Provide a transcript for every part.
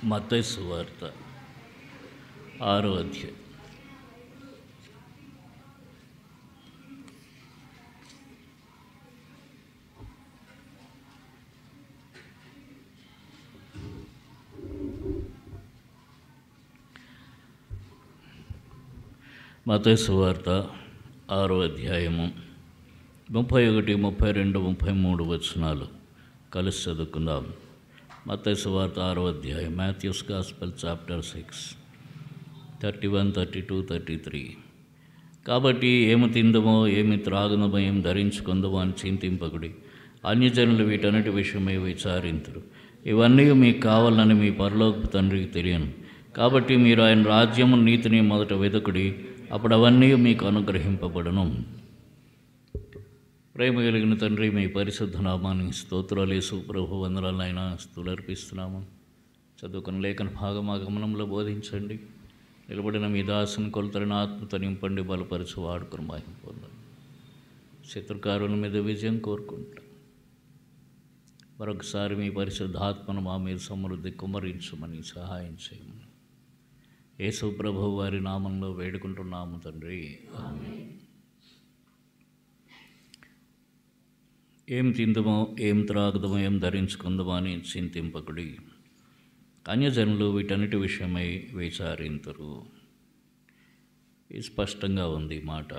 మత్తయి సువార్త 6వ అధ్యాయం. మత్తయి సువార్త 6వ అధ్యాయము 31, 32, 33 వచనాలు కలిసి చదువుకుందాం. మత్తయి సువార్త 6వ అధ్యాయం, మాథ్యూస్ గాస్పెల్ చాప్టర్ 6, 31, 32, 33. కాబట్టి ఏమి తిందమో ఏమి త్రాగుదమో ఏం ధరించుకుందమో అని చింతింపకుడి, అన్యజనులు వీటన్నిటి విషయమై విచారింతురు. ఇవన్నీ మీకు కావాలని మీ పరలోకపు తండ్రికి తెలియను. కాబట్టి మీరు ఆయన రాజ్యము నీతిని మొదట వెతుకుడి, అప్పుడు అవన్నీ మీకు అనుగ్రహింపబడును. ప్రేమ కలిగిన తండ్రి, మీ పరిశుద్ధ నామానికి స్తోత్రాలు. యేసు ప్రభు వందనాలైనా స్తుతులర్పిస్తున్నాము. చదువుకున్న లేఖన భాగం ఆ గమనంలో బోధించండి. నిలబడిన మీ దాసుని కొలతలను ఆత్మతో నింపండి, బలపరచు, వాడుకుని మహిమ పొందండి. శత్రుకారుల మీద విజయం కోరుకుంటాం. మరొకసారి మీ పరిశుద్ధ ఆత్మను మా మీద సమృద్ధి కుమ్మరించమని సహాయం చేయమని యేసు ప్రభు వారి నామంలో వేడుకుంటున్నాము తండ్రి, ఆమేన్. ఏం తిందుమో ఏం త్రాగుదమో ఏం ధరించుకుందమో అని చింతింపకుడి, అన్యజనులు వీటన్నిటి విషయమై విచారింతురు. ఇది స్పష్టంగా ఉంది మాట.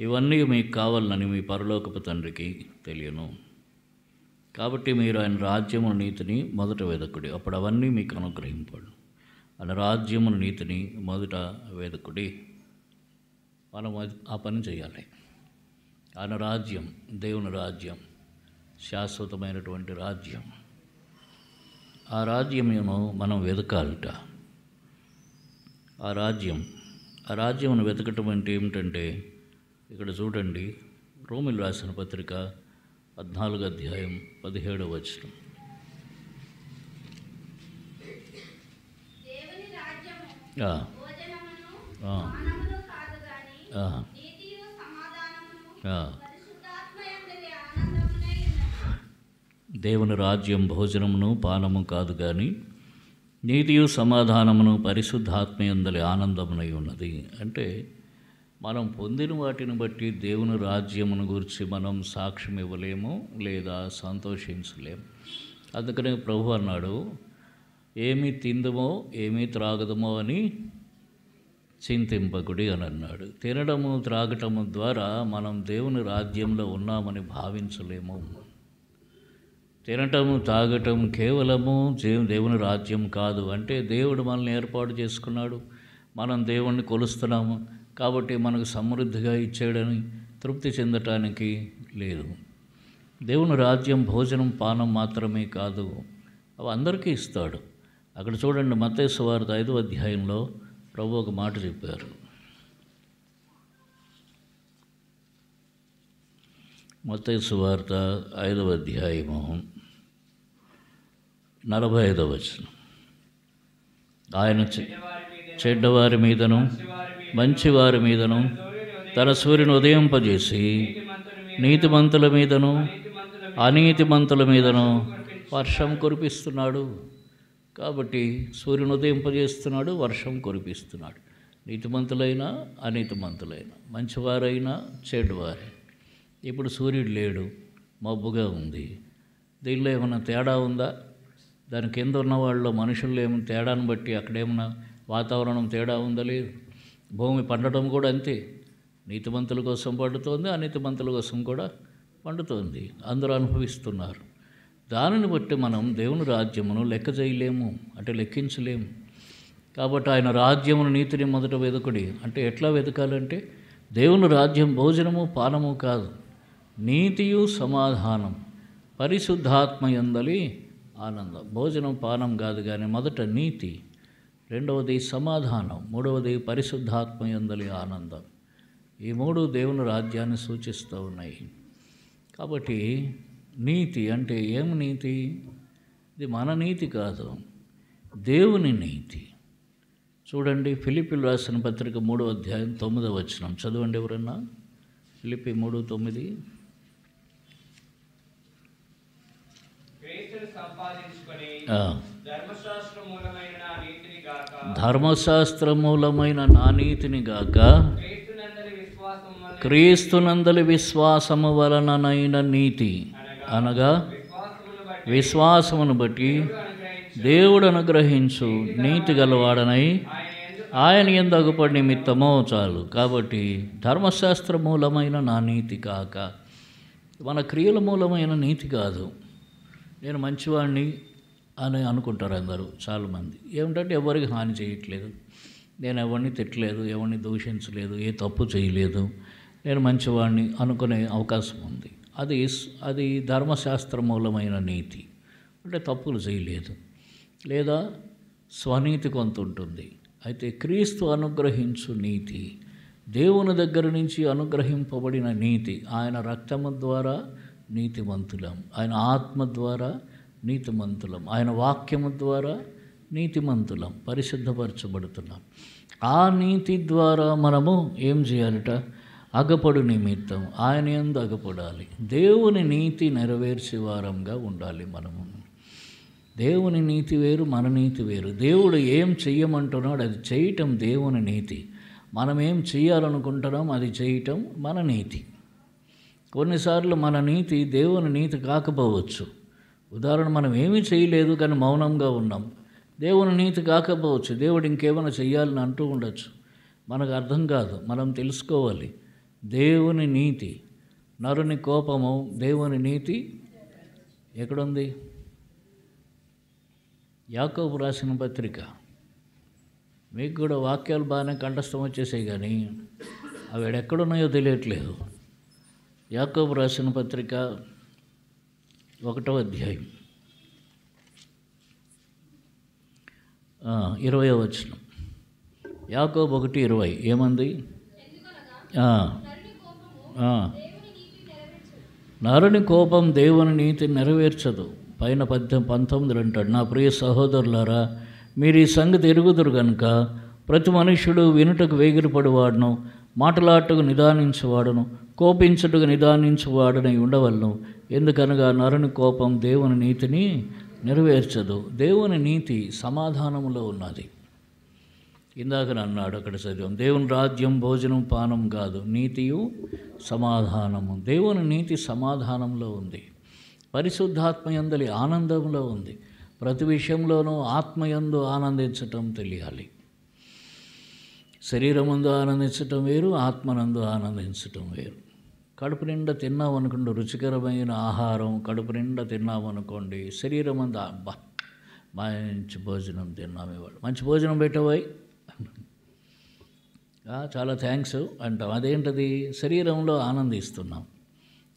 ఇవన్నీ మీకు కావాలని మీ పరలోకపు తండ్రికి తెలియను. కాబట్టి మీరు ఆయన రాజ్యము నీతిని మొదట వెదకుడి, అప్పుడు అవన్నీ మీకు అనుగ్రహింపడు. ఆయన రాజ్యము నీతిని మొదట వెదకుడి. మనం ఆ పని చేయాలి. ఆయన రాజ్యం, దేవుని రాజ్యం, శాశ్వతమైనటువంటి రాజ్యం. ఆ రాజ్యమును మనం వెతకాలట. ఆ రాజ్యమును వెతకటం అంటే ఏమిటంటే, ఇక్కడ చూడండి, రోమిలు రాసిన పత్రిక 14వ అధ్యాయం 17వ వచనం. దేవుని రాజ్యం భోజనమును పానము కాదు కానీ నీతియు సమాధానమును పరిశుద్ధాత్మయందలి ఆనందమునై ఉన్నది. అంటే మనం పొందిన వాటిని బట్టి దేవుని రాజ్యమును గురించి మనం సాక్ష్యం ఇవ్వలేము లేదా సంతోషించలేము. అందుకనే ప్రభు అన్నాడు, ఏమి తిందుమో ఏమి త్రాగదమో అని చింతింపకుడి అని అన్నాడు. తినడము త్రాగటము ద్వారా మనం దేవుని రాజ్యంలో ఉన్నామని భావించలేము. తినటము తాగటం కేవలము దేవుని రాజ్యం కాదు. అంటే దేవుడు మనల్ని ఏర్పాటు చేసుకున్నాడు, మనం దేవుణ్ణి కొలుస్తున్నాము కాబట్టి మనకు సమృద్ధిగా ఇచ్చాడని తృప్తి చెందటానికి లేదు. దేవుని రాజ్యం భోజనం పానం మాత్రమే కాదు, అవి అందరికీ ఇస్తాడు. అక్కడ చూడండి, మత్తయి సువార్త 5వ అధ్యాయంలో ప్రభు ఒక మాట చెప్పారు. మత్తయి సువార్త 5వ అధ్యాయము 45వ వచనం. ఆయన చెడ్డవారి మీదను మంచివారి మీదను తన సూర్యుని ఉదయింపజేసి నీతిమంతుల మీదను అనీతిమంతుల మీదను వర్షం కురిపిస్తున్నాడు. కాబట్టి సూర్యుని ఉదయింపజేస్తున్నాడు, వర్షం కురిపిస్తున్నాడు. నీతిమంతులైనా అనీతిమంతులైనా, మంచివారైనా చెడ్డవారే. ఇప్పుడు సూర్యుడు లేడు, మబ్బుగా ఉంది. దీనిలో ఏమైనా తేడా ఉందా? దాని కింద ఉన్న వాళ్ళలో మనుషుల్లో ఏమైనా తేడాను బట్టి అక్కడేమన్నా వాతావరణం తేడా ఉందా? లేదు. భూమి పండటం కూడా అంతే. నీతిమంతుల కోసం పండుతోంది, అనీతిమంతుల కోసం కూడా పండుతోంది. అందరూ అనుభవిస్తున్నారు. దానిని బట్టి మనం దేవుని రాజ్యమును లెక్క చేయలేము, అంటే లెక్కించలేము. కాబట్టి ఆయన రాజ్యమును నీతిని మొదట వెతుకుడి. అంటే ఎట్లా వెతకాలంటే, దేవుని రాజ్యం భోజనము పానము కాదు, నీతియు సమాధానం పరిశుద్ధాత్మయందలి ఆనందం. భోజనం పానం కాదు కానీ మొదట నీతి, రెండవది సమాధానం, మూడవది పరిశుద్ధాత్మయందలి ఆనందం. ఈ మూడు దేవుని రాజ్యాన్ని సూచిస్తూ ఉన్నాయి. కాబట్టి నీతి అంటే ఏమి నీతి? ఇది మన నీతి కాదు, దేవుని నీతి. చూడండి, ఫిలిప్పీయులకు రాసిన పత్రిక 3వ అధ్యాయం 9వ వచనం చదవండి ఎవరన్నా. ఫిలిప్పీ 3:9. ఆ. ధర్మశాస్త్రమూలమైన నా నీతిని గాక క్రీస్తునందలి విశ్వాసము వలననైన నీతి, అనగా విశ్వాసమును బట్టి దేవుడు అనుగ్రహించు నీతి గలవాడనై ఆయన యందు అగుపడి నిమిత్తమో చాలు. కాబట్టి ధర్మశాస్త్ర మూలమైన నా నీతి కాక, మన క్రియల మూలమైన నీతి కాదు. నేను మంచివాడిని అని అనుకుంటారు అందరూ, చాలామంది. ఏమిటంటే ఎవరికి హాని చేయట్లేదు, నేను ఎవరిని తిట్టలేదు, ఎవరిని దూషించలేదు, ఏ తప్పు చేయలేదు, నేను మంచివాడిని అనుకునే అవకాశం ఉంది. అది ధర్మశాస్త్ర మూలమైన నీతి అంటే తప్పులు చేయలేదు, లేదా స్వనీతి కొంత ఉంటుంది. అయితే క్రీస్తు అనుగ్రహించు నీతి, దేవుని దగ్గర నుంచి అనుగ్రహింపబడిన నీతి, ఆయన రక్తము ద్వారా నీతిమంతులం, ఆయన ఆత్మ ద్వారా నీతిమంతులం, ఆయన వాక్యము ద్వారా నీతిమంతులం, పరిశుద్ధపరచబడుతున్నాం. ఆ నీతి ద్వారా మనము ఏం చేయాలట? అగపడు నిమిత్తం ఆయన యందు అగపడాలి. దేవుని నీతి నెరవేర్చే వారంగా ఉండాలి మనము. దేవుని నీతి వేరు, మన నీతి వేరు. దేవుడు ఏం చెయ్యమంటున్నాడు అది చేయటం దేవుని నీతి. మనం ఏం చెయ్యాలనుకుంటున్నాం అది చేయటం మన నీతి. కొన్నిసార్లు మన నీతి దేవుని నీతి కాకపోవచ్చు. ఉదాహరణ, మనం ఏమీ చేయలేదు కానీ మౌనంగా ఉన్నాం, దేవుని నీతి కాకపోవచ్చు. దేవుడు ఇంకేమైనా చెయ్యాలని అంటూ ఉండొచ్చు, మనకు అర్థం కాదు. మనం తెలుసుకోవాలి దేవుని నీతి. నరుని కోపము, దేవుని నీతి ఎక్కడుంది? యాకోబు రాసిన పత్రిక. మీకు కూడా వాక్యాలు బాగానే కంఠస్థం వచ్చేసాయి కానీ అవి ఎక్కడున్నాయో తెలియట్లేదు. యాకోబు రాసిన పత్రిక 1వ అధ్యాయం 20వ వచనం. యాకోబు 1:20 ఏమంది? నరుని కోపం దేవుని నీతి నెరవేర్చదు. పైన 19 అంటాడు, నా ప్రియ సహోదరులారా, మీరు ఈ సంగతి ఎరుగుదురు గనుక ప్రతి మనుష్యుడు వినుటకు వేగిరపడివాడును, మాటలాటకు నిదానించువాడును, కోపించుటకు నిదానించువాడనై ఉండవలను. ఎందుకనగా నరుని కోపం దేవుని నీతిని నెరవేర్చదు. దేవుని నీతి సమాధానములో ఉన్నది. ఇందాక అన్నాడు, అక్కడ చదివాం, దేవుని రాజ్యం భోజనం పానం కాదు, నీతియు సమాధానము. దేవుని నీతి సమాధానంలో ఉంది, పరిశుద్ధాత్మయందలి ఆనందంలో ఉంది. ప్రతి విషయంలోనూ ఆత్మయందు ఆనందించటం తెలియాలి. శరీరమందు ఆనందించటం వేరు, ఆత్మనందు ఆనందించటం వేరు. కడుపు నిండా తిన్నామనుకోండి, రుచికరమైన ఆహారం కడుపు నిండా తిన్నామనుకోండి, శరీరం అంతా అబ్బా మంచి భోజనం తిన్నాము, ఇవాళ మంచి భోజనం పెట్టవాయి, చాలా థ్యాంక్స్ అంటాం. అదేంటది? శరీరంలో ఆనందిస్తున్నాం.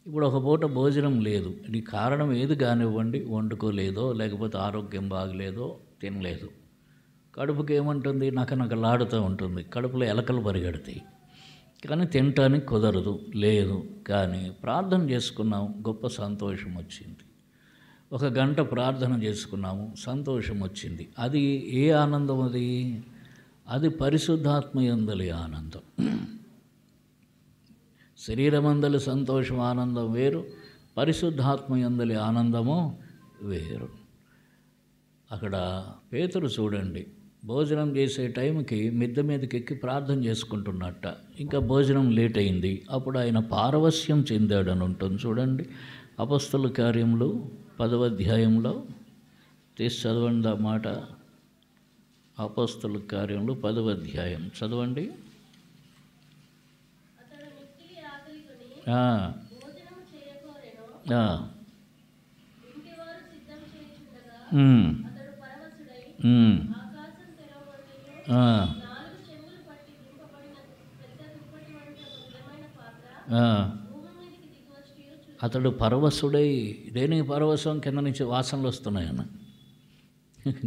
ఇప్పుడు ఒక పూట భోజనం లేదు, ఇది కారణం ఏది కానివ్వండి, వండుకోలేదో లేకపోతే ఆరోగ్యం బాగలేదో, తినలేదు. కడుపుకి ఏమంటుంది? నకనకలాడుతూ ఉంటుంది, కడుపులో ఎలకలు పరిగెడతాయి, కానీ తినటానికి కుదరదు, లేదు. కానీ ప్రార్థన చేసుకున్నాం, గొప్ప సంతోషం వచ్చింది. 1 గంట ప్రార్థన చేసుకున్నాము, సంతోషం వచ్చింది. అది ఏ ఆనందం? అది పరిశుద్ధాత్మయందలి ఆనందం. శరీరమందలి సంతోషం ఆనందం వేరు, పరిశుద్ధాత్మయందలి ఆనందము వేరు. అక్కడ పేతురు చూడండి, భోజనం చేసే టైంకి మిద్దె మీదకి ఎక్కి ప్రార్థన చేసుకుంటున్నట్ట. ఇంకా భోజనం లేట్ అయింది, అప్పుడు ఆయన పారవస్యం చెందాడని ఉంటుంది. చూడండి, అపొస్తలుల కార్యములు 10వ అధ్యాయంలో తీసి చదవండి ఆ మాట. అపొస్తలుల కార్యములు 10వ అధ్యాయం చదవండి. అతడు పరవశుడై, దేనికి పరవశం? కింద నుంచి వాసనలు వస్తున్నాయన్న,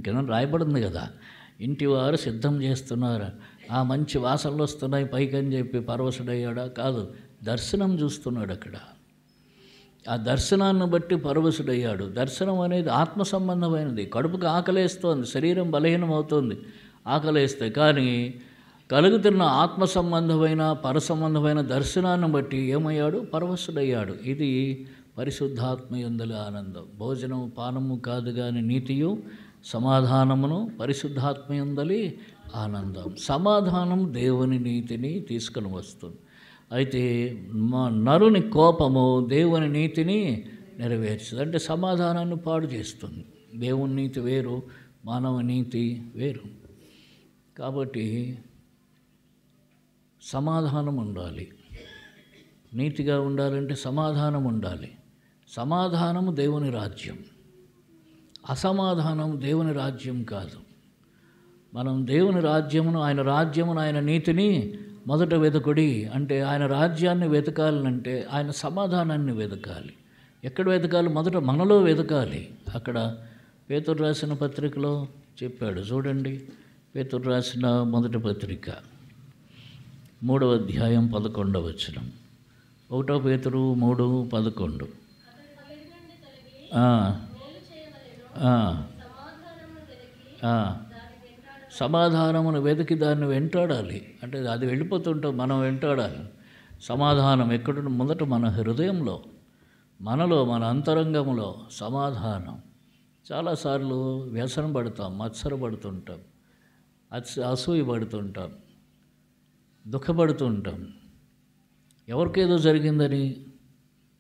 కింద రాయబడింది కదా, ఇంటివారు సిద్ధం చేస్తున్నారు, ఆ మంచి వాసనలు వస్తున్నాయి పైకి అని చెప్పి పరవశుడయ్యాడా? కాదు, దర్శనం చూస్తున్నాడు అక్కడ. ఆ దర్శనాన్ని బట్టి పరవశుడయ్యాడు. దర్శనం అనేది ఆత్మ సంబంధమైనది. కడుపుకి ఆకలేస్తోంది, శరీరం బలహీనమవుతోంది ఆకలేస్తే, కానీ కలుగుతున్న ఆత్మ సంబంధమైన పర సంబంధమైన దర్శనాన్ని బట్టి ఏమయ్యాడు? పరవశుడయ్యాడు. ఇది పరిశుద్ధాత్మ యందలి ఆనందం. భోజనము పానము కాదు కానీ నీతియు సమాధానమును పరిశుద్ధాత్మ యందలి ఆనందం. సమాధానం దేవుని నీతిని తీసుకొని వస్తుంది. అయితే నరుని కోపము దేవుని నీతిని నెరవేర్చదు. అంటే సమాధానాన్ని పాడు చేస్తుంది. దేవుని నీతి వేరు, మానవ నీతి వేరు. కాబట్టి సమాధానం ఉండాలి. నీతిగా ఉండాలంటే సమాధానం ఉండాలి. సమాధానము దేవుని రాజ్యం, అసమాధానం దేవుని రాజ్యం కాదు. మనం దేవుని రాజ్యమును, ఆయన రాజ్యమును, ఆయన నీతిని మొదట వెతుకుడి అంటే ఆయన రాజ్యాన్ని వెతకాలంటే ఆయన సమాధానాన్ని వెతకాలి. ఎక్కడ వెతకాలి? మొదట మనలో వెతకాలి. అక్కడ పేతురు రాసిన పత్రికలో చెప్పాడు చూడండి. పేతురు రాసిన మొదటి పత్రిక 3వ అధ్యాయం 11వ వచనం. 1 పేతురు 3:11. సమాధానమును వెతికి దాన్ని వెంటాడాలి. అంటే అది వెళ్ళిపోతుంటాం, మనం వెంటాడాలి. సమాధానం ఎక్కడ? మొదట మన హృదయంలో, మనలో, మన అంతరంగంలో సమాధానం. చాలాసార్లు వ్యసన పడతాం, మత్సరపడుతుంటాం, అసూయ పడుతుంటాం, దుఃఖపడుతుంటాం. ఎవరికేదో జరిగిందని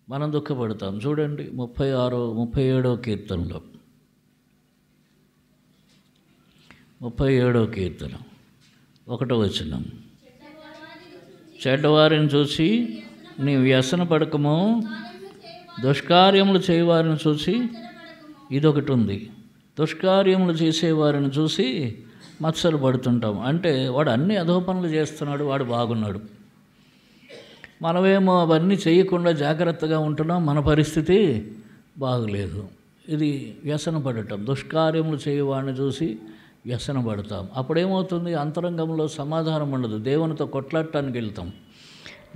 మనం దుఃఖపడతాం. చూడండి 37వ కీర్తనలో, 37వ కీర్తన 1వ వచనం. చెడ్డవారిని చూసి నీ వ్యసన పడకము, దుష్కార్యములు చేయవారిని చూసి, ఇదొకటి ఉంది, దుష్కార్యములు చేసేవారిని చూసి మత్సర పడుతుంటాం. అంటే వాడు అన్ని అధోపనులు చేస్తున్నాడు, వాడు బాగున్నాడు. మనమేమో అవన్నీ చేయకుండా జాగ్రత్తగా ఉంటున్నాం, మన పరిస్థితి బాగలేదు. ఇది వ్యసన పడటం. దుష్కార్యములు చేయవాడిని చూసి వ్యసన పడతాం. అప్పుడేమవుతుంది? అంతరంగంలో సమాధానం ఉండదు. దేవునితో కొట్లాడటానికి వెళ్తాం.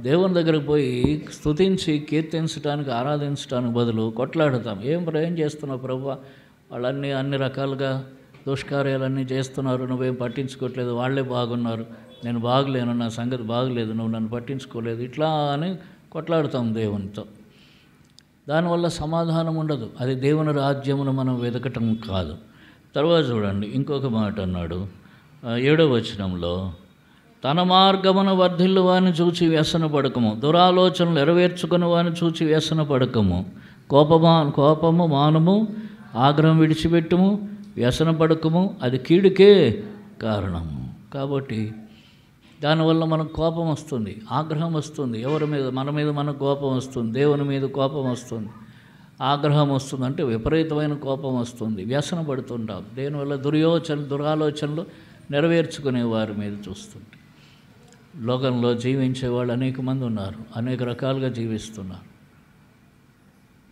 దేవుని దగ్గరకు పోయి స్తుతించి కీర్తించడానికి, ఆరాధించడానికి బదులు కొట్లాడతాం. ఏం చేస్తున్నావు ప్రభువా? వాళ్ళన్నీ అన్ని రకాలుగా దుష్కార్యాలన్నీ చేస్తున్నారు, నువ్వేం పట్టించుకోవట్లేదు, వాళ్ళే బాగున్నారు, నేను బాగలేను, నా సంగతి బాగలేదు, నువ్వు నన్ను పట్టించుకోలేదు, ఇట్లా అని కొట్లాడుతాం దేవునితో. దానివల్ల సమాధానం ఉండదు. అది దేవుని రాజ్యమును మనం వెతకటం కాదు. తర్వాత చూడండి ఇంకొక మాట అన్నాడు 7వ వచనంలో, తన మార్గమును వర్ధిల్లు వాని చూచి వ్యసన పడకము, దురాలోచనలు నెరవేర్చుకుని వాని చూచి వ్యసన పడకము, కోపము మానము, ఆగ్రహం విడిచిపెట్టుము, వ్యసన పడకము, అది కీడుకే కారణము. కాబట్టి దానివల్ల మనకు కోపం వస్తుంది, ఆగ్రహం వస్తుంది. ఎవరి మీద? మన మీద మనకు కోపం వస్తుంది, దేవుని మీద కోపం వస్తుంది, ఆగ్రహం వస్తుంది. అంటే విపరీతమైన కోపం వస్తుంది, వ్యసన పడుతుంటాం. దేనివల్ల? దురాలోచనలు నెరవేర్చుకునే వారి మీద చూస్తుంటాం. లోకంలో జీవించే వాళ్ళు అనేక మంది ఉన్నారు, అనేక రకాలుగా జీవిస్తున్నారు.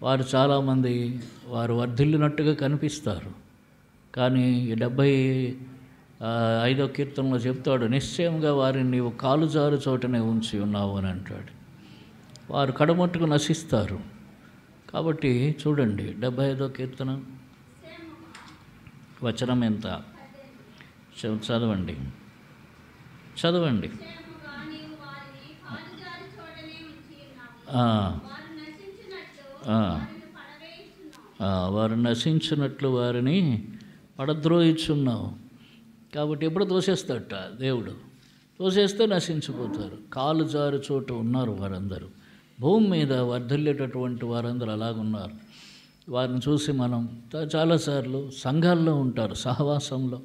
వారు చాలామంది వారు వర్ధిల్లినట్టుగా కనిపిస్తారు. కానీ 75వ కీర్తనలో చెప్తాడు, నిశ్చయంగా వారిని నీవు కాలుజారు చోటనే ఉంచి ఉన్నావు అని అంటాడు. వారు కడమట్టుకు నశిస్తారు. కాబట్టి చూడండి 75వ కీర్తన వచనం ఎంత? చదవండి. వారు నశించినట్లు వారిని పడద్రోయిచున్నావు. కాబట్టి ఎప్పుడు తోసేస్తాడట దేవుడు. తోసేస్తే నశించిపోతారు. కాలు జారు చోటు ఉన్నారు వారందరూ. భూమి మీద వర్ధిల్లేటటువంటి వారందరూ అలాగున్నారు. వారిని చూసి మనం చాలాసార్లు సంఘాల్లో ఉంటారు, సహవాసంలో,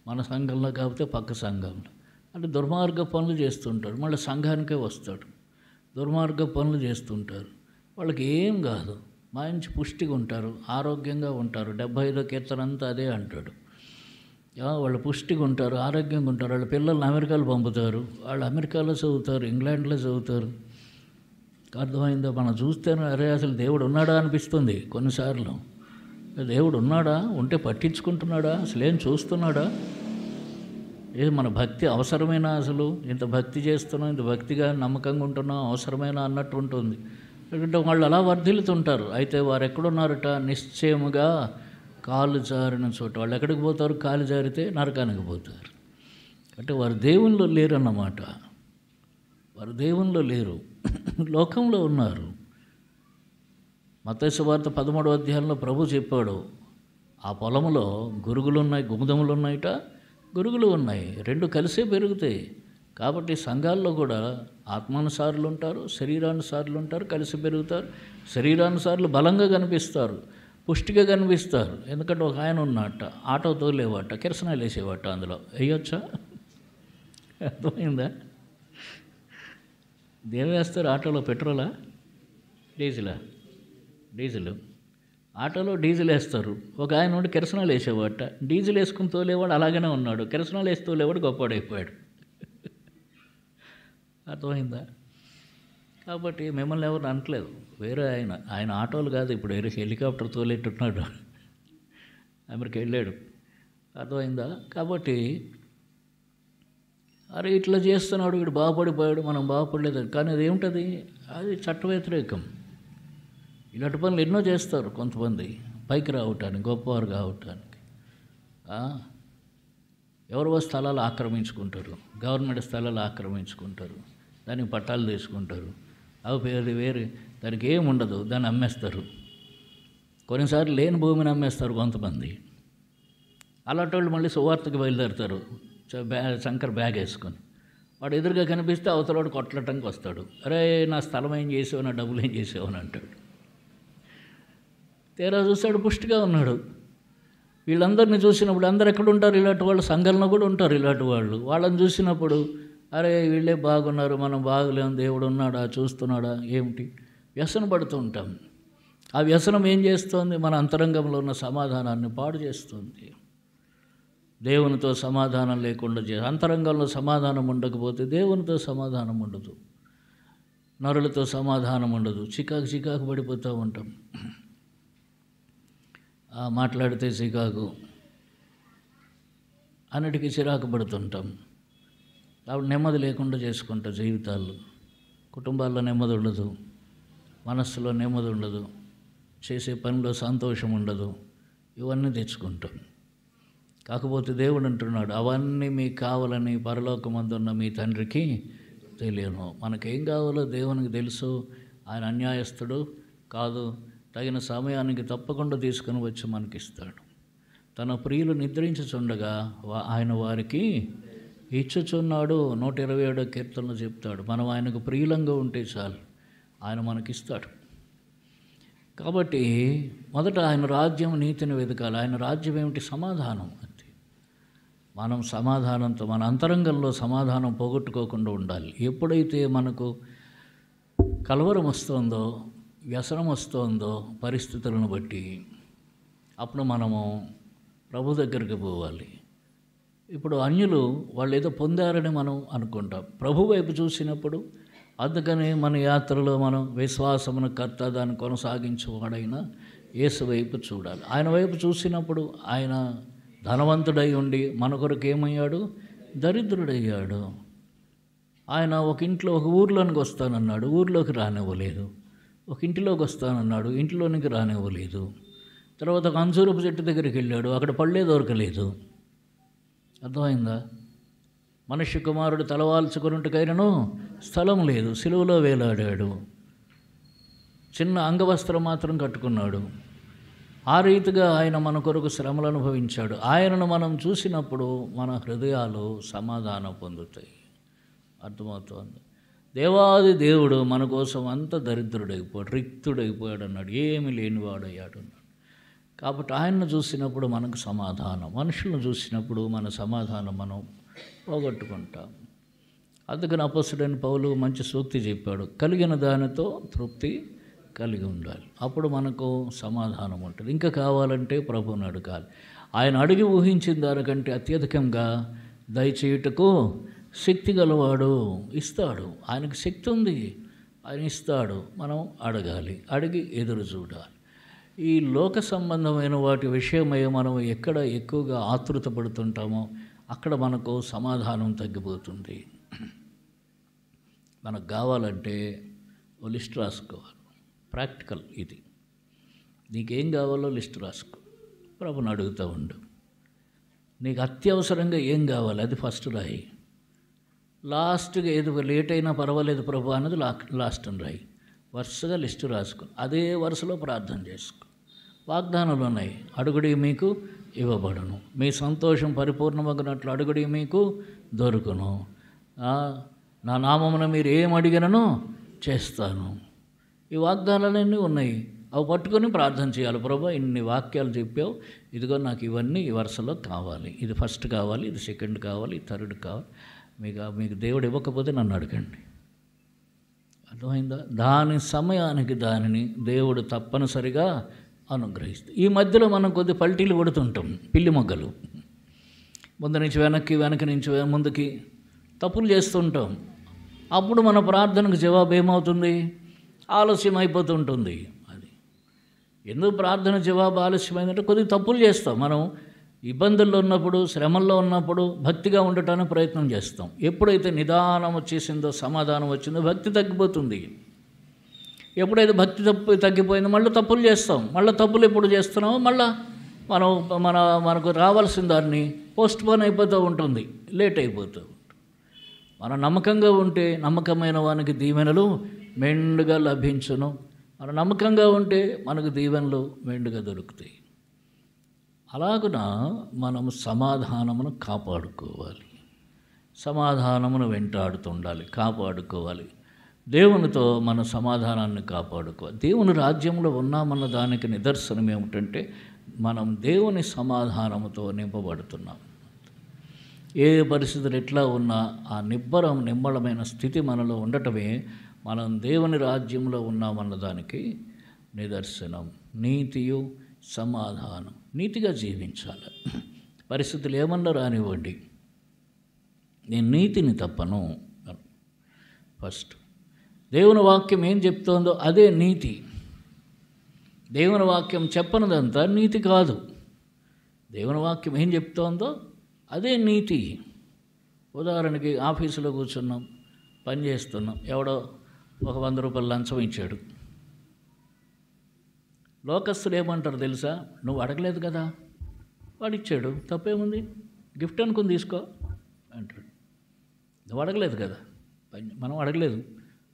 మన సంఘంలో కాకపోతే పక్క సంఘంలో. అంటే దుర్మార్గ పనులు చేస్తుంటారు, మళ్ళీ సంఘానికే వస్తాడు. దుర్మార్గ పనులు చేస్తుంటారు. వాళ్ళకి ఏం కాదు, మంచి పుష్టిగా ఉంటారు, ఆరోగ్యంగా ఉంటారు. 75వ కీర్తన అంతా అదే అంటాడు. వాళ్ళు పుష్టిగా ఉంటారు, ఆరోగ్యంగా ఉంటారు. వాళ్ళ పిల్లల్ని అమెరికాలో పంపుతారు, వాళ్ళు అమెరికాలో చదువుతారు, ఇంగ్లాండ్లో చదువుతారు. అర్థమైందో? మనం చూస్తేనే అరే అసలు దేవుడు ఉన్నాడా అనిపిస్తుంది కొన్నిసార్లు. దేవుడు ఉన్నాడా? ఉంటే పట్టించుకుంటున్నాడా? అసలు ఏం చూస్తున్నాడా? ఏది మన భక్తి అవసరమైనా? అసలు ఇంత భక్తి చేస్తున్నాం, ఇంత భక్తిగా నమ్మకంగా ఉంటున్నాం, అవసరమైనా అన్నట్టు ఉంటుంది. ఎందుకంటే వాళ్ళు అలా వర్ధిల్లుతుంటారు. అయితే వారు ఎక్కడున్నారట? నిశ్చయముగా కాలు జారిన చోట. వాళ్ళు ఎక్కడికి పోతారు? కాలు జారితే నరకానికి పోతారు. అంటే వారు దేవునిలో లేరన్నమాట. వారు దేవునిలో లేరు, లోకంలో ఉన్నారు. మత్తయి సువార్త 13వ అధ్యాయంలో ప్రభు చెప్పాడు, ఆ పొలంలో గురుగులు ఉన్నాయి, గుముదములు ఉన్నాయిట, గురుగులు ఉన్నాయి, రెండు కలిసే పెరుగుతాయి. కాబట్టి సంఘాల్లో కూడా ఆత్మానుసారులు ఉంటారు, శరీరానుసారులు ఉంటారు, కలిసి పెరుగుతారు. శరీరానుసారులు బలంగా కనిపిస్తారు, పుష్టిగా కనిపిస్తారు. ఎందుకంటే ఒక ఆయన ఉన్నట్ట, ఆటో తోలేవాట, కిరసనాలు వేసేవాట, అందులో వేయొచ్చా? అర్థమైందా? దేని వేస్తారు ఆటోలో? పెట్రోలా, డీజిలా? డీజిల్. ఆటోలో డీజిల్ వేస్తారు. ఒక ఆయన ఉండి కిరసనాలు వేసేవాట, డీజిల్ వేసుకుని తోలేవాడు అలాగనే ఉన్నాడు, కిరసనాలు వేసి తోలేవాడు గొప్పవాడైపోయాడు. అర్థమైందా? కాబట్టి మిమ్మల్ని ఎవరు అనట్లేదు. వేరే ఆయన ఆటోలు కాదు, ఇప్పుడు వేరే హెలికాప్టర్ తోలేట్టున్నాడు, అమెరికా వెళ్ళాడు. అర్థమైందా? కాబట్టి అరే ఇట్లా చేస్తున్నాడు, వీడు బాగుపడిపోయాడు, మనం బాగుపడలేదు. కానీ అదేమిటది? అది చట్ట వ్యతిరేకం. ఇలాంటి పనులు ఎన్నో చేస్తారు కొంతమంది పైకి రావటానికి, గొప్పవారు కావటానికి. ఎవరో స్థలాలు ఆక్రమించుకుంటారు, గవర్నమెంట్ స్థలాలు ఆక్రమించుకుంటారు, దానికి పట్టాలు తీసుకుంటారు, అవి వేరే దానికి ఏమి ఉండదు, దాన్ని అమ్మేస్తారు. కొన్నిసార్లు లేని భూమిని అమ్మేస్తారు కొంతమంది. అలాంటి వాళ్ళు మళ్ళీ సువార్తకి బయలుదేరుతారు, శంకర్ బ్యాగ్ వేసుకొని. వాడు ఎదురుగా కనిపిస్తే అవతలవాడు కొట్టడానికి వస్తాడు. అరే నా స్థలం ఏం చేసావు, నా డబ్బులు ఏం చేసావు అని అంటాడు. తీరా చూస్తాడు పుష్టిగా ఉన్నాడు. వీళ్ళందరినీ చూసినప్పుడు అందరు ఎక్కడ ఉంటారు? ఇలాంటి వాళ్ళు సంఘంలో కూడా ఉంటారు. ఇలాంటి వాళ్ళు వాళ్ళని చూసినప్పుడు అరే వీళ్ళే బాగున్నారు, మనం బాగులేము, దేవుడు ఉన్నాడా, చూస్తున్నాడా, ఏమిటి వ్యసన పడుతూ ఉంటాం. ఆ వ్యసనం ఏం చేస్తుంది? మన అంతరంగంలో ఉన్న సమాధానాన్ని పాడు చేస్తుంది. దేవునితో సమాధానం లేకుండా అంతరంగంలో సమాధానం ఉండకపోతే దేవునితో సమాధానం ఉండదు, నరులతో సమాధానం ఉండదు. చికాకు పడిపోతూ ఉంటాం. మాట్లాడితే చికాకు, అన్నిటికీ చిరాకు పడుతుంటాం. ఆవిడ నెమ్మది లేకుండా చేసుకుంటాం జీవితాల్లో. కుటుంబాల్లో నెమ్మది ఉండదు, మనస్సులో నెమ్మది ఉండదు, చేసే పనిలో సంతోషం ఉండదు. ఇవన్నీ తెచ్చుకుంటాం. కాకపోతే దేవుడు అంటున్నాడు, అవన్నీ మీకు కావాలని పరలోకమందున్న మీ తండ్రికి తెలియను. మనకేం కావాలో దేవునికి తెలుసు. ఆయన అన్యాయస్తుడు కాదు, తగిన సమయానికి తప్పకుండా తీసుకుని వచ్చి మనకిస్తాడు. తన ప్రియులు నిద్రించుచుండగా ఆయన వారికి ఇచ్చుచున్నాడు. 127వ కీర్తనలో చెప్తాడు, మనం ఆయనకు ప్రియులంగా ఉంటే చాలు, ఆయన మనకిస్తాడు. కాబట్టి మొదట ఆయన రాజ్యం, నీతిని వెతకాలి. ఆయన రాజ్యం ఏమిటి? సమాధానం. అంతే. మనం సమాధానంతో మన అంతరంగంలో సమాధానం పోగొట్టుకోకుండా ఉండాలి. ఎప్పుడైతే మనకు కలవరం వస్తుందో, వ్యసనం వస్తుందో పరిస్థితులను బట్టి, అప్పుడు మనము ప్రభు దగ్గరికి పోవాలి. ఇప్పుడు అన్యులు వాళ్ళు ఏదో పొందారని మనం అనుకుంటాం. ప్రభు వైపు చూసినప్పుడు, అందుకని మన యాత్రలో మనం విశ్వాసమును కర్త, దాన్ని కొనసాగించేవాడైనా యేసు వైపు చూడాలి. ఆయన వైపు చూసినప్పుడు ఆయన ధనవంతుడై ఉండి మన కొరకు ఏమయ్యాడు? దరిద్రుడయ్యాడు. ఆయన ఒక ఇంట్లో, ఒక ఊర్లోనికి వస్తానన్నాడు, ఊర్లోకి రానివ్వలేదు. ఒక ఇంటిలోకి వస్తానన్నాడు, ఇంట్లోనికి రానివ్వలేదు. తర్వాత ఒక అంజూరపు చెట్టు దగ్గరికి వెళ్ళాడు, అక్కడ పళ్ళే దొరకలేదు. అర్థమైందా? మనుష్య కుమారుడు తలవాల్చుకున్నట్టుకైనను స్థలం లేదు, సిలువలో వేలాడాడు, చిన్న అంగవస్త్రం మాత్రం కట్టుకున్నాడు. ఆ రీతిగా ఆయన మన కొరకు శ్రమలు అనుభవించాడు. ఆయనను మనం చూసినప్పుడు మన హృదయాలు సమాధానం పొందుతాయి. అర్థమవుతోంది? దేవాది దేవుడు మన కోసం అంత దరిద్రుడైపోయాడు, రిక్తుడైపోయాడు అన్నాడు, ఏమి లేనివాడయ్యాడు అన్నాడు. కాబట్టి ఆయన్ను చూసినప్పుడు మనకు సమాధానం, మనుషులను చూసినప్పుడు మన సమాధానం మనం పోగొట్టుకుంటాం. అందుకని అపొస్తలుడైన పౌలు మంచి సూక్తి చెప్పాడు, కలిగిన దానితో తృప్తి కలిగి ఉండాలి. అప్పుడు మనకు సమాధానం ఉంటుంది. ఇంకా కావాలంటే ప్రభువుని అడగాలి. ఆయన అడిగి ఊహించిన దానికంటే అత్యధికంగా దయచేయుటకు శక్తి గలవాడు, ఇస్తాడు. ఆయనకు శక్తి ఉంది, ఆయన ఇస్తాడు. మనం అడగాలి, అడిగి ఎదురు చూడాలి. ఈ లోక సంబంధమైన వాటి విషయమై మనం ఎక్కడ ఎక్కువగా ఆతృత పడుతుంటామో అక్కడ మనకు సమాధానం తగ్గిపోతుంది. మనకు కావాలంటే ఓ లిస్ట్ రాసుకోవాలి. ప్రాక్టికల్ ఇది. నీకేం కావాలో లిస్ట్ రాసుకో, ప్రభుని అడుగుతూ ఉండు. నీకు అత్యవసరంగా ఏం కావాలి అది ఫస్ట్ రాయి. లాస్ట్గా ఏదో లేట్ అయినా పర్వాలేదు ప్రభు అన్నది లాస్ట్ అని రాయి. వరుసగా లిస్టు రాసుకో, అదే వరుసలో ప్రార్థన చేసుకో. వాగ్దానాలు ఉన్నాయి. అడుగుడి మీకు ఇవ్వబడును, మీ సంతోషం పరిపూర్ణమగినట్లు అడుగుడి మీకు దొరుకును, నా నామమున మీరు ఏం అడిగినను చేస్తాను. ఈ వాగ్దానాలన్నీ ఉన్నాయి. అవి పట్టుకొని ప్రార్థన చేయాలి. ప్రభువా, ఇన్ని వాక్యాలు చెప్పావు, ఇదిగో నాకు ఇవన్నీ ఈ వరుసలో కావాలి, ఇది ఫస్ట్ కావాలి, ఇది సెకండ్ కావాలి, ఇది థర్డ్ కావాలి. మీకు దేవుడు ఇవ్వకపోతే నన్ను అడగండి. అర్థమైందా? దాని సమయానికి దానిని దేవుడు తప్పనిసరిగా అనుగ్రహిస్తాడు. ఈ మధ్యలో మనం కొద్ది పల్టీలు కొడుతుంటాం, పిల్లి మొగ్గలు, ముందు నుంచి వెనక్కి, వెనక నుంచి ముందుకి తప్పులు చేస్తుంటాం. అప్పుడు మన ప్రార్థనకు జవాబు ఏమవుతుంది? ఆలస్యం అయిపోతుంటుంది. అది ఎందుకు ప్రార్థన జవాబు ఆలస్యమైందంటే కొద్దిగా తప్పులు చేస్తాం. మనం ఇబ్బందుల్లో ఉన్నప్పుడు, శ్రమల్లో ఉన్నప్పుడు భక్తిగా ఉండటానికి ప్రయత్నం చేస్తాం. ఎప్పుడైతే నిదానం వచ్చేసిందో, సమాధానం వచ్చిందో, భక్తి తగ్గిపోతుంది. ఎప్పుడైతే భక్తి తగ్గిపోయిందో మళ్ళీ తప్పులు చేస్తాం. మళ్ళీ తప్పులు ఎప్పుడు చేస్తున్నామో మళ్ళీ మనకు రావాల్సిన దాన్ని పోస్ట్పోన్ అయిపోతూ ఉంటుంది, లేట్ అయిపోతూ ఉంటుంది. మనం నమ్మకంగా ఉంటే నమ్మకమైన వానికి దీవెనలు మెండుగా లభించును. మనం నమ్మకంగా ఉంటే మనకు దీవెనలు మెండుగా దొరుకుతాయి. అలాగున మనము సమాధానమును కాపాడుకోవాలి, సమాధానమును వెంటాడుతుండాలి, కాపాడుకోవాలి. దేవునితో మన సమాధానాన్ని కాపాడుకోవాలి. దేవుని రాజ్యంలో ఉన్నామన్న దానికి నిదర్శనం ఏమిటంటే మనం దేవుని సమాధానముతో నింపబడుతున్నాం. ఏ పరిస్థితులు ఎట్లా ఉన్నా ఆ నిమ్మళమైన స్థితి మనలో ఉండటమే మనం దేవుని రాజ్యంలో ఉన్నామన్న దానికి నిదర్శనం. నీతియు సమాధానం, నీతిగా జీవించాలి. పరిస్థితులు ఏమన్నా రానివ్వండి, నేను నీతిని తప్పను. ఫస్ట్ దేవుని వాక్యం ఏం చెప్తోందో అదే నీతి. దేవుని వాక్యం చెప్పనదంతా నీతి కాదు. దేవుని వాక్యం ఏం చెప్తోందో అదే నీతి. ఉదాహరణకి ఆఫీసులో కూర్చున్నాం, పని చేస్తున్నాం, ఎవడో ఒక 100 రూపాయలు లంచం ఇచ్చాడు. లోకస్తులు ఏమంటారు తెలుసా? నువ్వు అడగలేదు కదా, వాడు ఇచ్చాడు, తప్పేముంది, గిఫ్ట్ అనుకుని తీసుకో అంటాడు. నువ్వు అడగలేదు కదా, మనం అడగలేదు,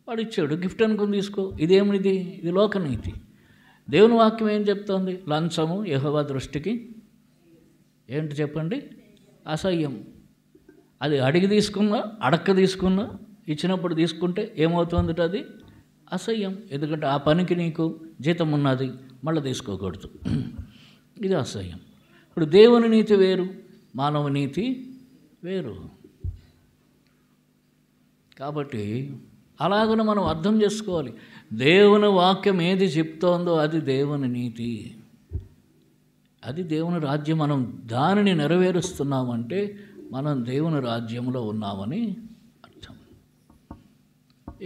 వాడు ఇచ్చాడు, గిఫ్ట్ అనుకుని తీసుకో. ఇదేమిది? ఇది లోకనీతి. దేవుని వాక్యం ఏం చెప్తోంది? లంచము యెహోవా దృష్టికి ఏంటి చెప్పండి? అసహ్యం. అది అడిగి తీసుకున్నా, అడక్క తీసుకున్నా, ఇచ్చినప్పుడు తీసుకుంటే ఏమవుతుంది? అది అసహ్యం. ఎందుకంటే ఆ పనికి నీకు జీతం ఉన్నది, మళ్ళీ తీసుకోకూడదు. ఇది అసహ్యం. ఇప్పుడు దేవుని నీతి వేరు, మానవ నీతి వేరు. కాబట్టి అలాగనే మనం అర్థం చేసుకోవాలి. దేవుని వాక్యం ఏది చెప్తోందో అది దేవుని నీతి, అది దేవుని రాజ్యం. మనం దానిని నెరవేరుస్తున్నామంటే మనం దేవుని రాజ్యంలో ఉన్నామని అర్థం.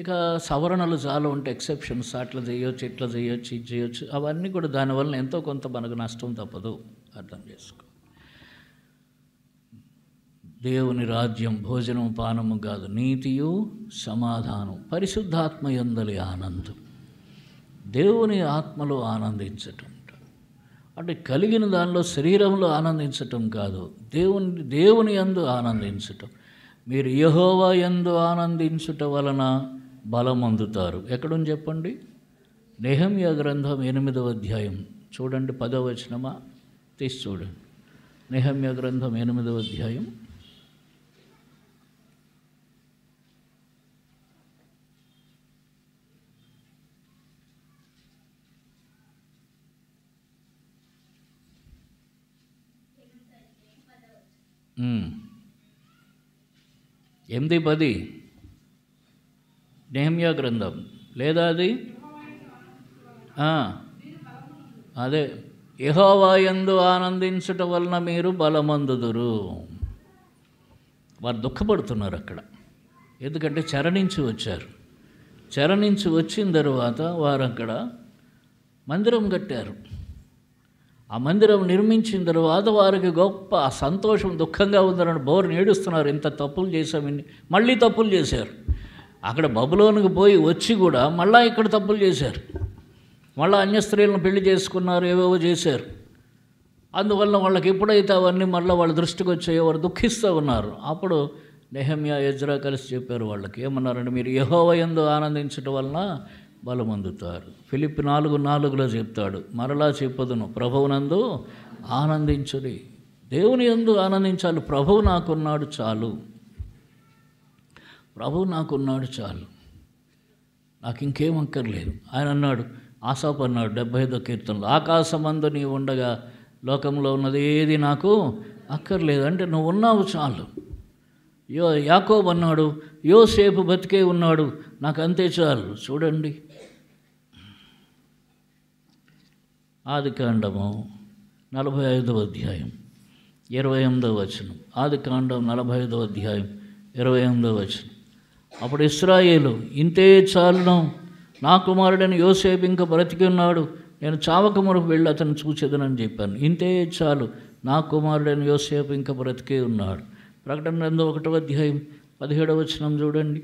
ఇక సవరణలు చాలా ఉంటాయి, ఎక్సెప్షన్స్, అట్లా చేయొచ్చు, ఇట్లా చేయొచ్చు, ఇది చేయొచ్చు. అవన్నీ కూడా దానివల్ల ఎంతో కొంత మనకు నష్టం తప్పదు. అర్థం చేసుకో. దేవుని రాజ్యం భోజనం పానము కాదు, నీతియు సమాధానం, పరిశుద్ధాత్మ యందలి ఆనందం, దేవుని ఆత్మలో ఆనందించటం. అంటే కలిగిన దానిలో శరీరంలో ఆనందించటం కాదు, దేవుని యందు ఆనందించటం. మీరు యెహోవా యందు ఆనందించుట వలన బలమొందుతారు. ఎక్కడుంది చెప్పండి? నెహెమ్యా గ్రంథం 8వ అధ్యాయం చూడండి, 10వ వచనమా తీసి చూడండి. నెహెమ్యా గ్రంథం 8వ అధ్యాయం 8:10 నెహెమ్యా గ్రంథం లేదా అది? అదే, యెహోవా యందు ఆనందించుట వలన మీరు బలమందుదురు. వారు దుఃఖపడుతున్నారు అక్కడ, ఎందుకంటే చెరనించి వచ్చారు. చెరనించి వచ్చిన తర్వాత వారు అక్కడ మందిరం కట్టారు. ఆ మందిరం నిర్మించిన తర్వాత వారికి గొప్ప సంతోషం, దుఃఖంగా ఉందని బోరుని ఏడుస్తున్నారు. ఇంత తప్పులు చేశామని మళ్ళీ తప్పులు చేశారు. అక్కడ బబులోనికి పోయి వచ్చి కూడా మళ్ళీ ఇక్కడ తప్పులు చేశారు. మళ్ళీ అన్య స్త్రీలను పెళ్లి చేసుకున్నారు, ఏవేవో చేశారు. అందువల్ల వాళ్ళకి ఎప్పుడైతే అవన్నీ మళ్ళీ వాళ్ళ దృష్టికి వచ్చాయో వారు దుఃఖిస్తూ ఉన్నారు. అప్పుడు నెహెమ్యా, ఎజ్రా కలిసి చెప్పారు వాళ్ళకి. ఏమన్నారంటే, మీరు యెహోవా యందు ఆనందించడం వలన బలమొందుతారు. ఫిలిప్పి 4:4 చెప్తాడు, మరలా చెప్పుదును, ప్రభువునందు ఆనందించుడి. దేవుని యందు ఆనందించాలి. ప్రభువు నాకున్నాడు చాలు, ప్రభువు నాకున్నాడు చాలు, నాకు ఇంకేం అక్కర్లేదు. ఆయన అన్నాడు, ఆసాపు అన్నాడు 75వ కీర్తనలో, ఆకాశమందు నీవు ఉండగా లోకంలో ఉన్నది ఏది నాకు అక్కర్లేదు. అంటే నువ్వు ఉన్నావు చాలు. యాకోబు అన్నాడు, యోసేపు బతికే ఉన్నాడు, నాకు అంతే చాలు. చూడండి, ఆదికాండము 45వ అధ్యాయం 28వ వచనం. ఆదికాండం 45వ అధ్యాయం 28వ వచనం. అప్పుడు ఇశ్రాయేలు, ఇంతే చాలును, నా కుమారుడని యోసేపు ఇంకా బ్రతికి ఉన్నాడు, నేను చావక మునుపు వెళ్ళి అతను చూసేదనని చెప్పాను. ఇంతే చాలు, నా కుమారుడని యోసేపు ఇంకా బ్రతికే ఉన్నాడు. ప్రకటన గ్రంథం 1వ అధ్యాయం 17వ వచనం చూడండి.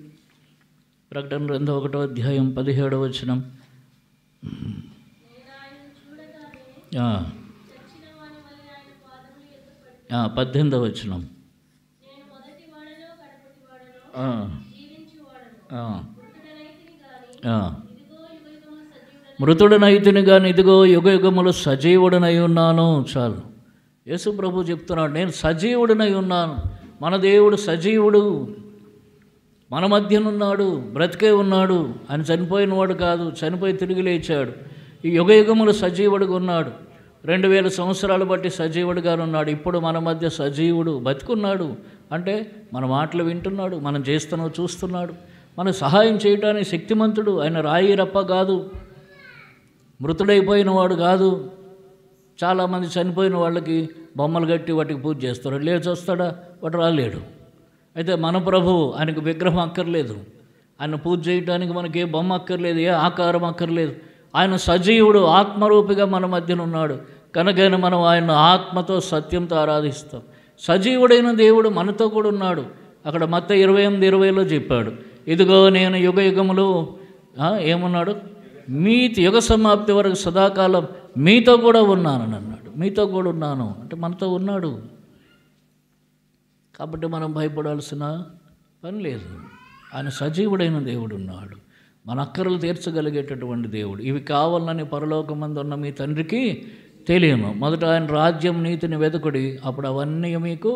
ప్రకటన గ్రంథం 1వ అధ్యాయం 17వ వచనం. 18వ వచనం. మృతుడనైతిని గాని ఇదిగో యుగయుగములు సజీవుడనై ఉన్నాను. చాలు. యేసు ప్రభు చెప్తున్నాడు, నేను సజీవుడనై ఉన్నాను. మన దేవుడు సజీవుడు, మన మధ్యనున్నాడు, బ్రతికే ఉన్నాడు. ఆయన చనిపోయినవాడు కాదు, చనిపోయి తిరిగి లేచాడు. ఈ యుగయుగములు సజీవుడిగా ఉన్నాడు. 2000 సంవత్సరాలు బట్టి సజీవుడిగా ఉన్నాడు. ఇప్పుడు మన మధ్య సజీవుడు, బతికున్నాడు. అంటే మన మాటలు వింటున్నాడు, మనం చేస్తున్నావు చూస్తున్నాడు, మన సహాయం చేయడానికి శక్తిమంతుడు. ఆయన రాయి రప్ప కాదు, మృతుడైపోయిన వాడు కాదు. చాలామంది చనిపోయిన వాళ్ళకి బొమ్మలు కట్టి వాటికి పూజ చేస్తారు, లేచి వస్తాడా? వాడు రాలేడు. అయితే మన ప్రభువు, ఆయనకు విగ్రహం అక్కర్లేదు, ఆయన పూజ చేయడానికి మనకి ఏ బొమ్మ అక్కర్లేదు, ఏ ఆకారం అక్కర్లేదు. ఆయన సజీవుడు, ఆత్మరూపిగా మన మధ్యన ఉన్నాడు. కనుకైనా మనం ఆయన ఆత్మతో సత్యంతో ఆరాధిస్తాం. సజీవుడైన దేవుడు మనతో కూడా ఉన్నాడు. అక్కడ మత్తయి 28:20 చెప్పాడు, ఇదిగో నేను యుగయుగములు ఏమన్నాడు, మీ యుగ సమాప్తి వరకు సదాకాలం మీతో కూడా ఉన్నానని అన్నాడు. మీతో కూడా ఉన్నాను అంటే మనతో ఉన్నాడు. కాబట్టి మనం భయపడాల్సిన పని లేదు. ఆయన సజీవుడైన దేవుడు ఉన్నాడు, మన అక్కరలు తీర్చగలిగేటటువంటి దేవుడు. ఇవి కావాలని పరలోకమందు ఉన్న మీ తండ్రికి తెలియను. మొదట ఆయన రాజ్యం నీతిని వెతుకుడి, అప్పుడు అవన్నీ మీకు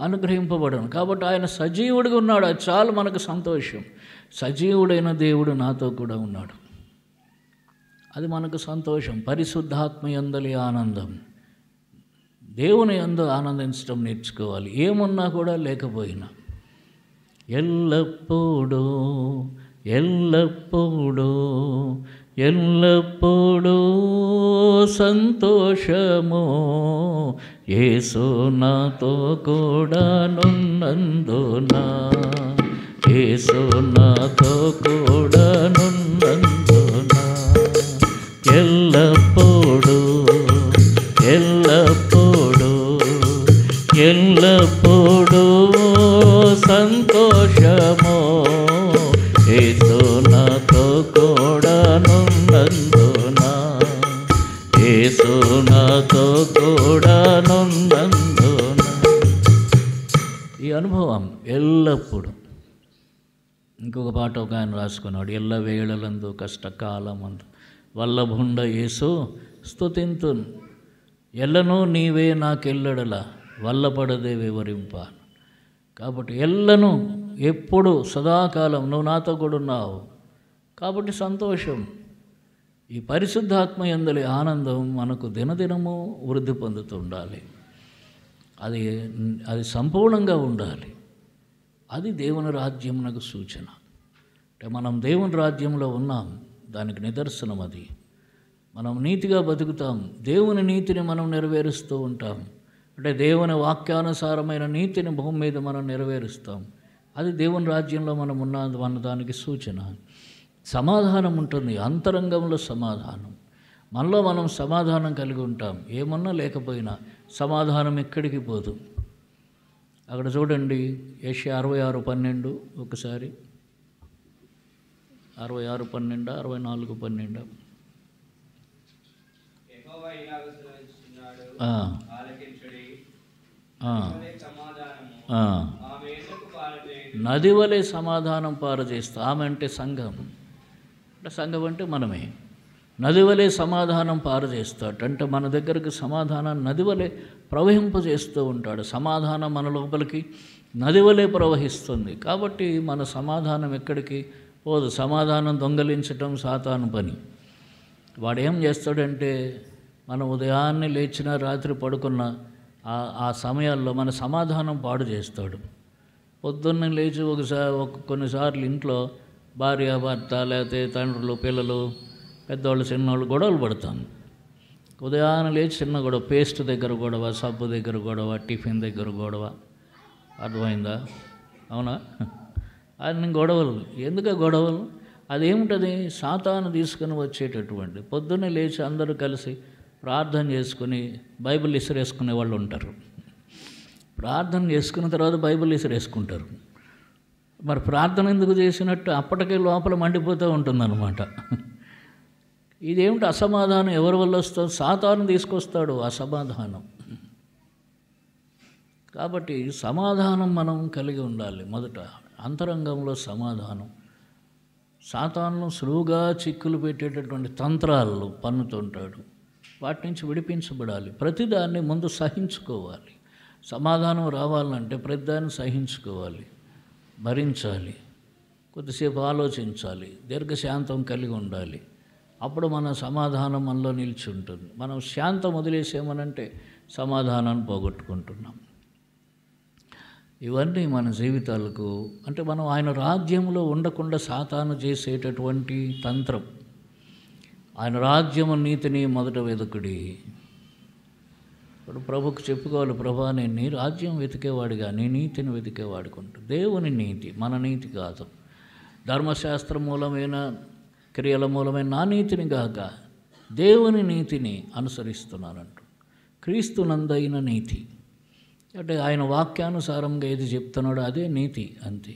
అనుగ్రహింపబడను. కాబట్టి ఆయన సజీవుడిగా ఉన్నాడు, అది చాలు మనకు సంతోషం. సజీవుడైన దేవుడు నాతో కూడా ఉన్నాడు, అది మనకు సంతోషం. పరిశుద్ధాత్మ యందలి ఆనందం. దేవుని యందు ఆనందించడం నేర్చుకోవాలి, ఏమున్నా కూడా లేకపోయినా. ఎల్లప్పుడూ ఎల్లప్పుడూ ఎల్లప్పుడూ సంతోషము, యేసు నాతో కూడా నున్నందున, యేసు నాతో కూడా నున్నందున. ఎల్లప్పుడూ ఎల్లప్పుడూ ఎల్లప్పుడూ సంతోషము, యేసు నాతో కూడా నున్నందున, యేసు నాతో కూడా నున్నందున. ఈ అనుభవం ఎల్లప్పుడూ. ఇంకొక పాట ఒక ఆయన రాసుకున్నాడు, ఎల్ల వేళలందు కష్టకాలమందు వల్లభుండ యేసు స్తుతింతున్, ఎల్లను నీవే నాకెల్లడల వల్లపడదే వివరింప. కాబట్టి ఎల్లను ఎప్పుడు సదాకాలం నువ్వు నాతో కూడా ఉన్నావు, కాబట్టి సంతోషం. ఈ పరిశుద్ధాత్మ యందలి ఆనందం మనకు దినదినము వృద్ధి పొందుతూ ఉండాలి. అది సంపూర్ణంగా ఉండాలి. అది దేవుని రాజ్యమునకు సూచన. అంటే మనం దేవుని రాజ్యంలో ఉన్నాం, దానికి నిదర్శనం అది. మనం నీతిగా బతుకుతాం, దేవుని నీతిని మనం నెరవేరుస్తూ ఉంటాం. అంటే దేవుని వాక్యానుసారమైన నీతిని భూమి మీద మనం నెరవేరుస్తాం. అది దేవుని రాజ్యంలో మనం ఉన్న దానికి సూచన. సమాధానం ఉంటుంది, అంతరంగంలో సమాధానం. మనలో మనం సమాధానం కలిగి ఉంటాం, ఏమన్నా లేకపోయినా సమాధానం ఎక్కడికి పోదు. అక్కడ చూడండి, యెషయా 66:12 ఒకసారి. 66:12, 64:12. నది వలె సమాధానం పారజేస్తా. ఆమె అంటే సంఘం. అంటే సంఘం అంటే మనమే. నది వలె సమాధానం పారజేస్తాడు. అంటే మన దగ్గరకు సమాధానాన్ని నది వలె ప్రవహింపజేస్తూ ఉంటాడు. సమాధానం మన లోపలికి నది వలె ప్రవహిస్తుంది. కాబట్టి మన సమాధానం ఎక్కడికి పోదు. సమాధానం దొంగలించటం సాతాను పని. వాడు ఏం చేస్తాడంటే, మనం ఉదయాన్నే లేచినా రాత్రి పడుకున్న ఆ సమయాల్లో మన సమాధానం పాడు చేస్తాడు. పొద్దున్నే లేచి కొన్నిసార్లు ఇంట్లో భార్య భర్త లేకపోతే తండ్రులు పిల్లలు పెద్దవాళ్ళు చిన్నవాళ్ళు గొడవలు పడతాం. ఉదయాన్నే లేచి చిన్న గొడవ, పేస్ట్ దగ్గర గొడవ, సబ్బు దగ్గర గొడవ, టిఫిన్ దగ్గర గొడవ. అర్థమైందా? అవునా? అన్ని గొడవలు. ఎందుకు గొడవలు? అదేమిటది? సాతాను తీసుకుని వచ్చేటటువంటి. పొద్దున్నే లేచి అందరూ కలిసి ప్రార్థన చేసుకుని బైబిల్ ఇసిరేసుకునే వాళ్ళు ఉంటారు. ప్రార్థన చేసుకున్న తర్వాత బైబిల్ ఇసిరేసుకుంటారు. మరి ప్రార్థన ఎందుకు చేసినట్టు? అప్పటికే లోపల మండిపోతూ ఉంటుందన్నమాట. ఇదేమిటి అసమాధానం? ఎవరి వల్ల వస్తుంది? సాతాను తీసుకొస్తాడు అసమాధానం. కాబట్టి సమాధానం మనం కలిగి ఉండాలి. మొదట అంతరంగంలో సమాధానం. సాతాను సులువుగా చిక్కులు పెట్టేటటువంటి తంత్రాలు పన్నుతుంటాడు. వాటి నుంచి విడిపించబడాలి. ప్రతిదాన్ని ముందు సహించుకోవాలి. సమాధానం రావాలంటే ప్రతిదాన్ని సహించుకోవాలి, భరించాలి, కొద్దిసేపు ఆలోచించాలి, దీర్ఘశాంతం కలిగి ఉండాలి. అప్పుడు మన సమాధానం మనలో నిలిచి ఉంటుంది. మనం శాంతం వదిలేసామనంటే సమాధానాన్ని పోగొట్టుకుంటున్నాం. ఇవన్నీ మన జీవితాలకు అంటే మనం ఆయన రాజ్యంలో ఉండకుండా సాతాను చేసేటటువంటి తంత్రం. ఆయన రాజ్యము నీతిని మొదట వెతుకుడి. ఇప్పుడు ప్రభుకు చెప్పుకోవాలి, ప్రభా నేను నీ రాజ్యం వెతికేవాడిగా, నీ నీతిని వెతికేవాడుకుంటూ. దేవుని నీతి, మన నీతి కాదు. ధర్మశాస్త్రం మూలమైన క్రియల మూలమైన నా నీతిని కాక దేవుని నీతిని అనుసరిస్తున్నానంటూ. క్రీస్తునందైన నీతి అంటే ఆయన వాక్యానుసారంగా ఏది చెప్తున్నాడో అదే నీతి, అంతే.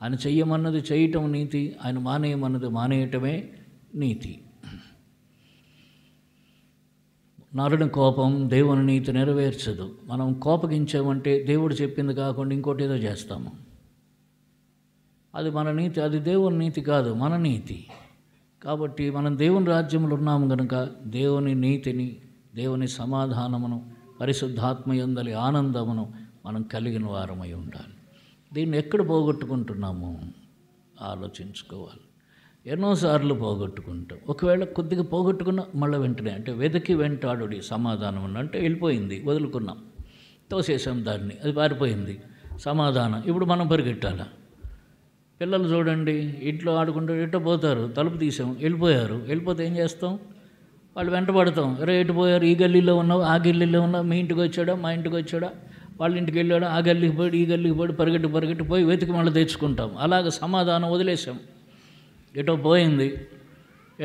ఆయన చెయ్యమన్నది చేయటం నీతి, ఆయన మానేయమన్నది మానేయటమే నీతి. నరుని కోపం దేవుని నీతి నెరవేర్చదు. మనం కోపగించామంటే దేవుడు చెప్పింది కాకుండా ఇంకోటి ఏదో చేస్తాము. అది మన నీతి, అది దేవుని నీతి కాదు, మన నీతి. కాబట్టి మనం దేవుని రాజ్యంలో ఉన్నాము కనుక దేవుని నీతిని, దేవుని సమాధానమును, పరిశుద్ధాత్మ యందలి ఆనందమును మనం కలిగిన వారమై ఉండాలి. దీన్ని ఎక్కడ పోగొట్టుకుంటున్నాము ఆలోచించుకోవాలి. ఎన్నోసార్లు పోగొట్టుకుంటాం. ఒకవేళ కొద్దిగా పోగొట్టుకున్న మళ్ళీ వెంటనే అంటే వెతికి వెంటాడుడి సమాధానం అంటే వెళ్ళిపోయింది, వదులుకున్నాం, తోసేసాం దాన్ని, అది పారిపోయింది సమాధానం. ఇప్పుడు మనం పరిగెట్టాలా? పిల్లలు చూడండి, ఇంట్లో ఆడుకుంటూ ఎట్టో పోతారు, తలుపు తీసాం, వెళ్ళిపోయారు. వెళ్ళిపోతే ఏం చేస్తాం? వాళ్ళు వెంటబడతాం. ఎటు పోయారు? ఈ గల్లీలో ఉన్నావు, ఆ గల్లీలో ఉన్నావు, మీ ఇంటికి వచ్చాడా, మా ఇంటికి వచ్చాడా, వాళ్ళ ఇంటికి వెళ్ళాడా, ఆ గల్లీకి పోయి ఈ గల్లీకి పోయి పరిగెట్టి పోయి వెతికి మళ్ళీ తెచ్చుకుంటాం. అలాగ సమాధానం వదిలేసాం. ఎటో పోయింది,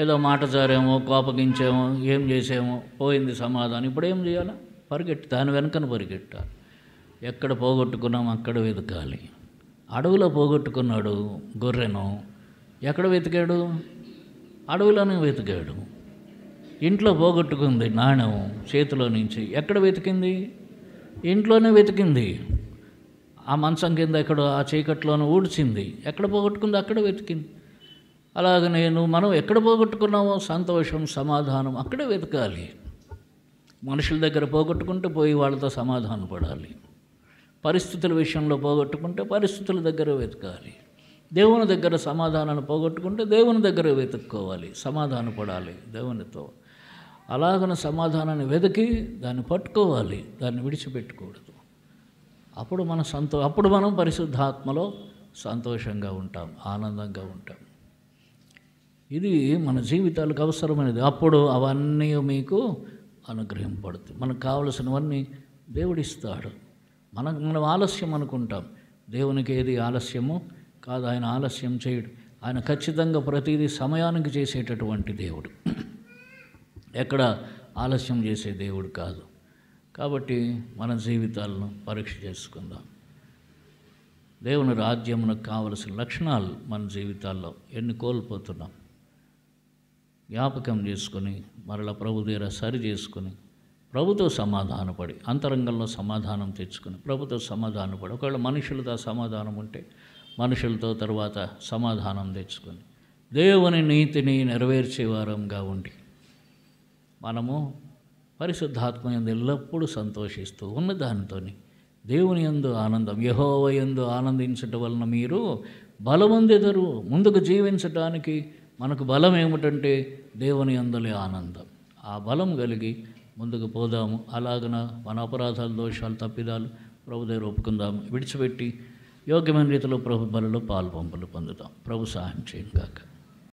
ఏదో మాట జారేమో, కోపగించేమో, ఏం చేసేమో, పోయింది సమాధానం. ఇప్పుడు ఏం చేయాలి? పరిగెట్టి దాని వెనకన పరిగెట్టాలి. ఎక్కడ పోగొట్టుకున్నాం అక్కడ వెతకాలి. అడవిలో పోగొట్టుకున్నాడు గొర్రెను, ఎక్కడ వెతికాడు? అడవిలోనే వెతికాడు. ఇంట్లో పోగొట్టుకుంది నాణ్యం చేతిలో నుంచి, ఎక్కడ వెతికింది? ఇంట్లోనే వెతికింది. ఆ మంచం కింద ఎక్కడో ఆ చీకట్లోనే ఊడ్చింది, ఎక్కడ పోగొట్టుకుంది అక్కడ వెతికింది. అలాగ మనం ఎక్కడ పోగొట్టుకున్నామో సంతోషం, సమాధానం అక్కడే వెతకాలి. మనుషుల దగ్గర పోగొట్టుకుంటే పోయి వాళ్ళతో సమాధానం పడాలి. పరిస్థితుల విషయంలో పోగొట్టుకుంటే పరిస్థితుల దగ్గర వెతకాలి. దేవుని దగ్గర సమాధానాన్ని పోగొట్టుకుంటే దేవుని దగ్గర వెతుక్కోవాలి, సమాధాన పడాలి దేవునితో. అలాగన సమాధానాన్ని వెతికి దాన్ని పట్టుకోవాలి, దాన్ని విడిచిపెట్టకూడదు. అప్పుడు మనం పరిశుద్ధాత్మలో సంతోషంగా ఉంటాం, ఆనందంగా ఉంటాం. ఇది మన జీవితాలకు అవసరమైనది. అప్పుడు అవన్నీ మీకు అనుగ్రహింపడుతుంది. మనకు కావలసినవన్నీ దేవుడిస్తాడు. మనం ఆలస్యం అనుకుంటాం. దేవునికి ఏది ఆలస్యమో కాదు, ఆయన ఆలస్యం చేయడు. ఆయన ఖచ్చితంగా ప్రతిదీ సమయానికి చేసేటటువంటి దేవుడు, ఎక్కడ ఆలస్యం చేసే దేవుడు కాదు. కాబట్టి మన జీవితాలను పరీక్ష చేసుకుందాం. దేవుని రాజ్యమునకు కావలసిన లక్షణాలు మన జీవితాల్లో ఎన్ని కోల్పోతున్నాం జ్ఞాపకం చేసుకొని మరలా ప్రభు దగ్గర సరి చేసుకొని ప్రభుతో సమాధానపడి, అంతరంగంలో సమాధానం తెచ్చుకొని ప్రభుతో సమాధానపడి, ఒకవేళ మనుషులతో సమాధానం ఉంటే మనుషులతో తర్వాత సమాధానం తెచ్చుకొని దేవుని నీతిని నెరవేర్చేవారంగా ఉండి మనము పరిశుద్ధాత్మ యందు ఎల్లప్పుడూ సంతోషిస్తూ ఉన్న దానితోని దేవుని యందు ఆనందం, యెహోవా యందు ఆనందించటం వలన మీరు బలమొందెదరు. ముందుకు జీవించటానికి మనకు బలం ఏమిటంటే దేవుని యందులే ఆనందం. ఆ బలం కలిగి ముందుకు పోదాము. అలాగన మన అపరాధాలు, దోషాలు, తప్పిదాలు ప్రభు దగ్గర ఒప్పుకుందాము. విడిచిపెట్టి యోగ్యమైన రీతిలో ప్రభు బలలో పాలు పంపులు పొందుదాం. ప్రభు సహాయం చేయను కాక.